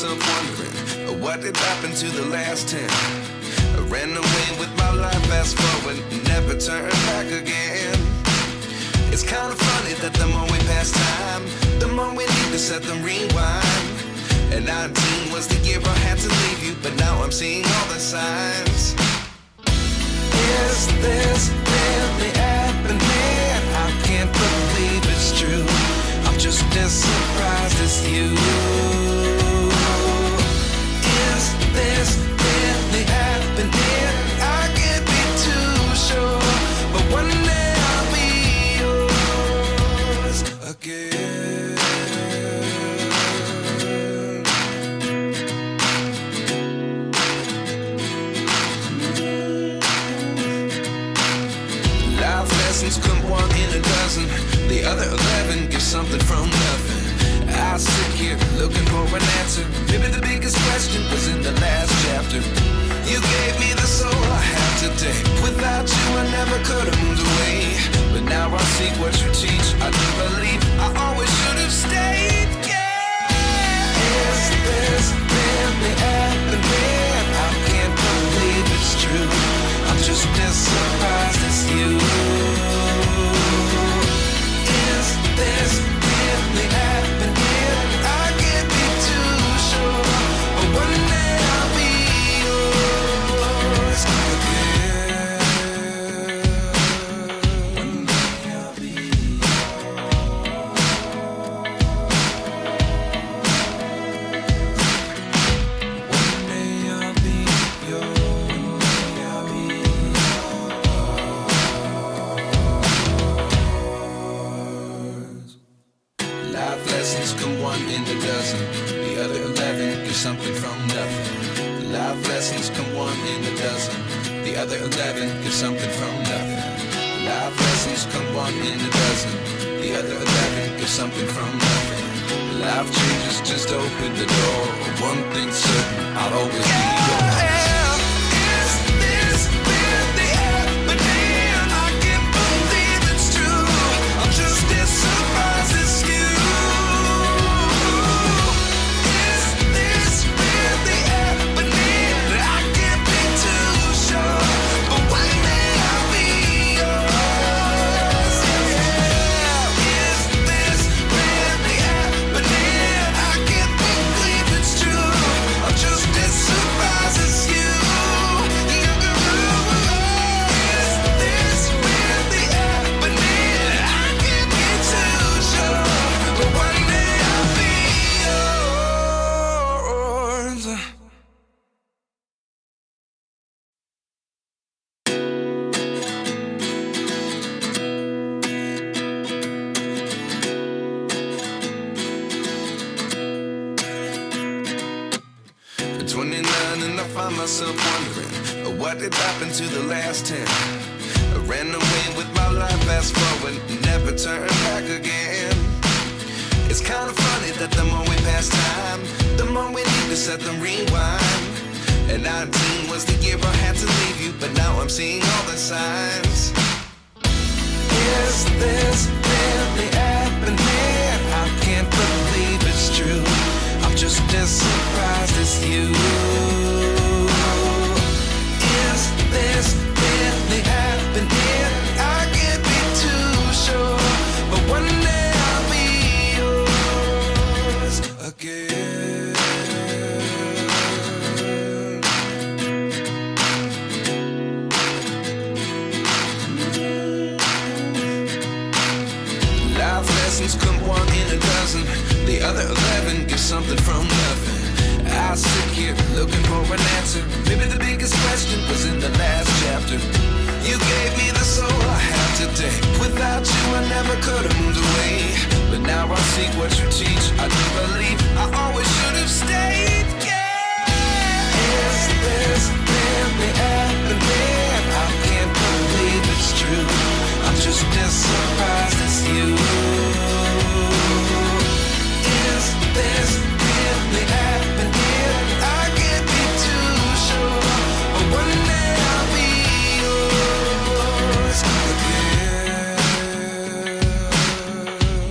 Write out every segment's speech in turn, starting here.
myself wondering, what did happen to the last 10? I ran away with my life, fast forward, never turn back again. It's kind of funny that the more we pass time, the more we need to set them rewind. And 19 was the year I had to leave you, but now I'm seeing all the signs. Is this really happening? I can't believe it's true. I'm just as surprised as you. Is this really happening? I can't be too sure, but one day I'll be yours again. Life lessons come one in a dozen. The other 11 give something from nothing. I sit here looking for an answer. Maybe the biggest question was in the last chapter. You gave me the soul I have today. Without you I never could have moved away. But now I see what you teach. I do believe I always should have stayed. Yeah. Is this really happening? I can't believe it's true. I'm just as surprised as you. Is this really happening? I can't be too sure, but one day I'll be yours again. One day I'll be yours. One day I'll be yours. One day I'll be yours. Life lessons come one in a dozen. The other 11 give something from nothing. Life lessons come one in a dozen. The other 11 give something from nothing. Life lessons come one in a dozen. The other 11 give something from nothing. Life changes just open the door. One thing's certain, I'll always be yours. Is this really happening? I can't believe it's true. I'm just as surprised as you. Is this really happening? I can't be too sure, but one day I'll be yours. Yeah. Is this really happening? I can't believe it's true. I'm just as surprised as you. Is this really happening? I can't be too sure, but one day I'll be yours. At 29 and I find myself wondering, what did happen to the last 10? I ran away with my life, fast forward, never turn back again. It's kind of funny that the more we pass time, the more we need to set them rewind. And 19 was the year I had to leave you, but now I'm seeing all the signs. Is this really happening? I can't believe it's true. I'm just as surprised as you. Is this really happening? I can't be too sure, but one day I'll be yours again. Life lessons come one in a dozen. The other 11 give something from nothing. I sit here looking for an answer. Maybe the biggest question was in the last chapter. You gave me the soul I have today. Without you I never could have moved away. But now I see what you teach. I do believe I always should have stayed. Yeah. Is this really happening? I can't believe it's true. I'm just as surprised as you. Is this really happening? I can't be too sure, but one day I'll be yours again.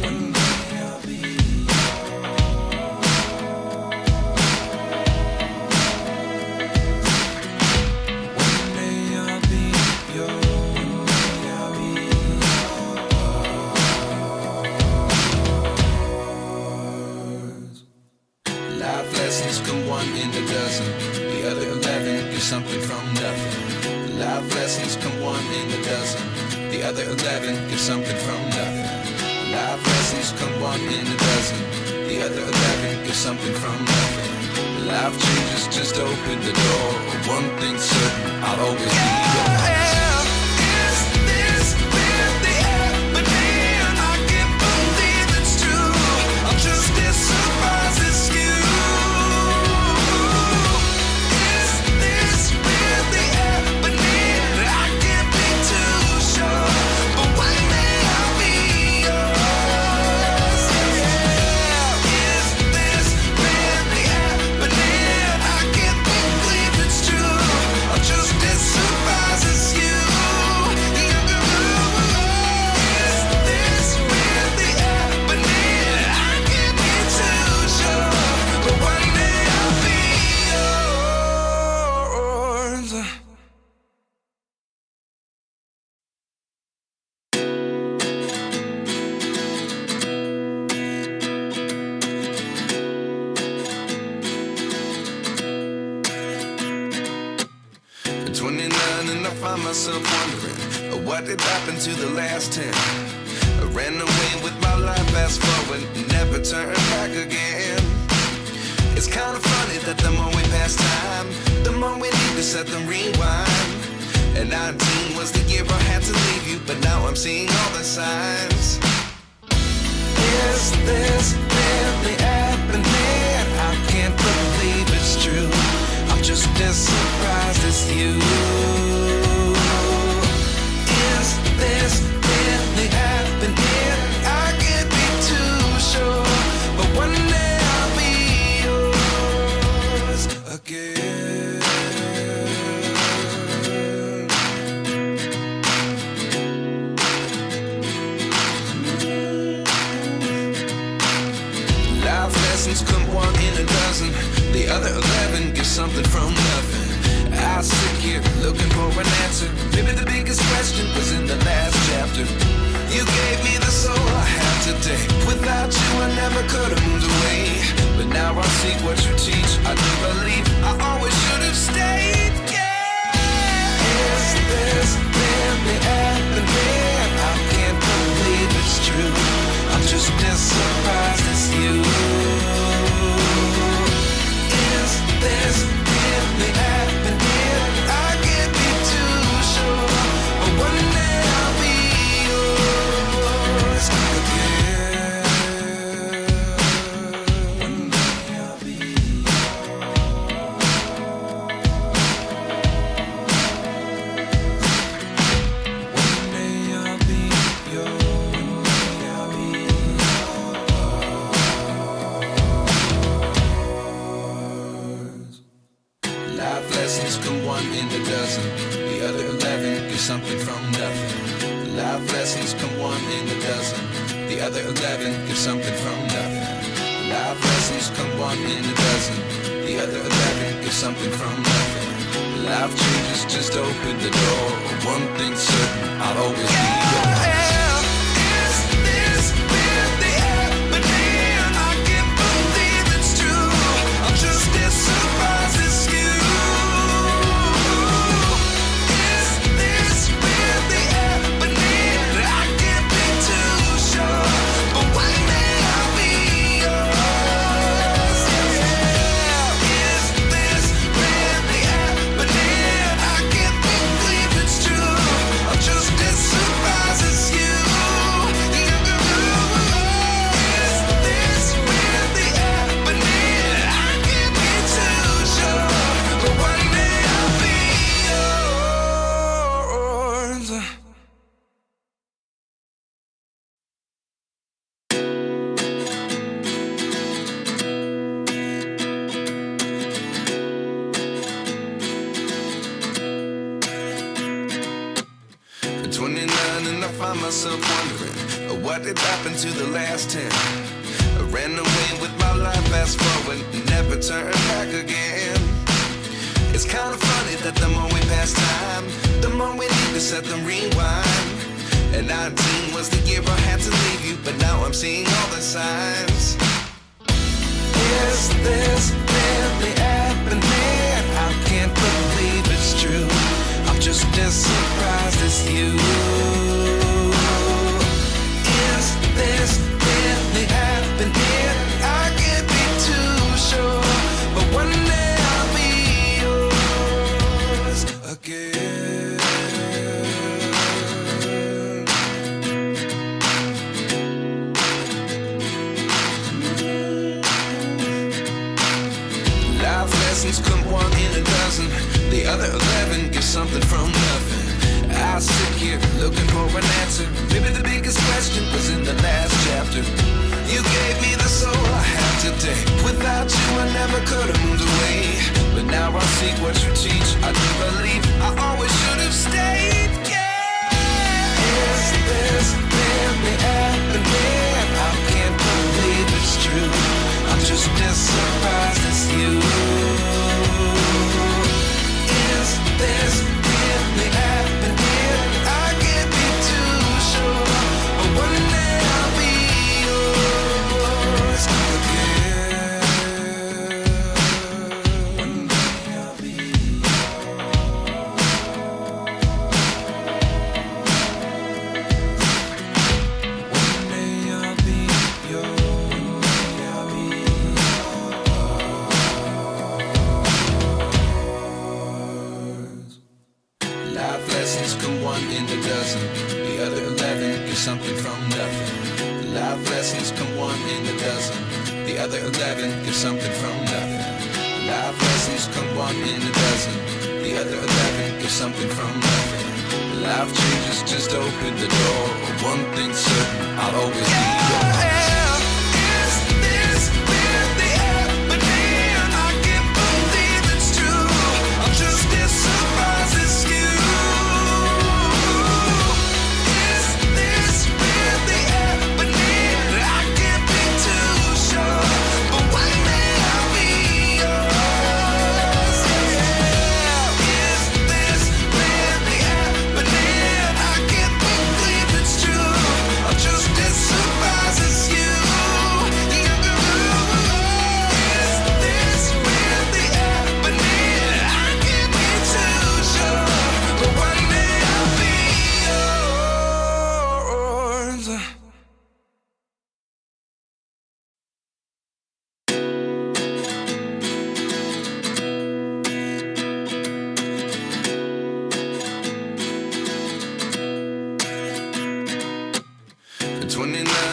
One day I'll be yours. in a dozen. The other 11 get something from nothing. Life lessons come one in a dozen. The other 11 get something from nothing. Life lessons come one in a dozen. The other 11 get something from nothing. Life changes just open the door. One thing's certain, I'll always be yours. And I find myself wondering, what did happen to the last 10? I ran away with my life, fast forward, never turn back again. It's kind of funny that the more we pass time, the more we need to set them rewind. And 19 was the year I had to leave you, but now I'm seeing all the signs. Is this really happening? I can't believe it's true. I'm just as surprised as you. Is this really happening? I can't be too sure, but one day I'll be yours again. Life lessons come one in a dozen. The other 11 get something from nothing. I sit here looking for an answer. Maybe the biggest question was in the last chapter. You gave me the soul I have today. Without you I never could have moved away. But now I see what you teach. I do believe I always should have stayed. Yeah. Is this really happening? I can't believe it's true. I'm just as surprised as you. Is this really happening? I can't be too sure, but one day I'll be yours again. One day I'll be One day I'll be yours. I'll be yours. Life lessons come one in a dozen. The other 11 get something from nothing. Life lessons come one in a dozen. The other 11 get something from nothing. Life lessons come one in a dozen. The other 11 get something from nothing. Life changes just open the door. One thing's certain, I'll always be yours. And I find myself wondering, what did happen to the last 10? I ran away with my life, fast forward, never turn back again. It's kind of funny that the more we pass time, the more we need to set them rewind. And 19 was the year I had to leave you, but now I'm seeing all the signs. Is this really happening? one in a dozen. The other 11 give something from nothing. I sit here looking for an answer. Maybe the biggest question was in the last chapter. You gave me the soul I have today. Without you I never could have moved away. But now I see what you teach. I do believe I always should have stayed. Yeah. Is this really happening? I can't believe it's true. I'm just as surprised as you. Is this really happening? I can't be too sure, but one day I'll be yours again. One day I'll be yours. One day I'll be yours. Life lessons come one in a dozen. The other 11 get something from nothing. Life lessons come one in a dozen. The other 11 get something from nothing. Life lessons come one in a dozen. The other 11 get something from nothing. Life changes just open the door. One thing's certain, I'll always be yours. Is this really happening? I can't believe it's true. I'm just as surprised as you.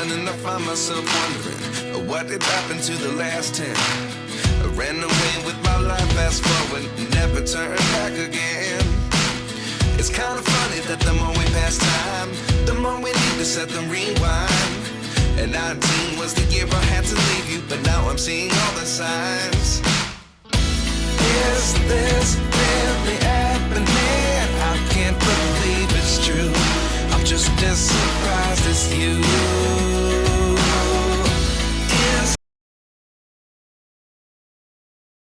And I find myself wondering what did happen to the last 10. I ran away with my life, fast forward, never turn back again. It's kind of funny that the more we pass time, the more we need to set them rewind. And 19 was the year I had to leave you, but now I'm seeing all the signs. Is this really happening? I can't believe it's true. I'm just as surprised as you.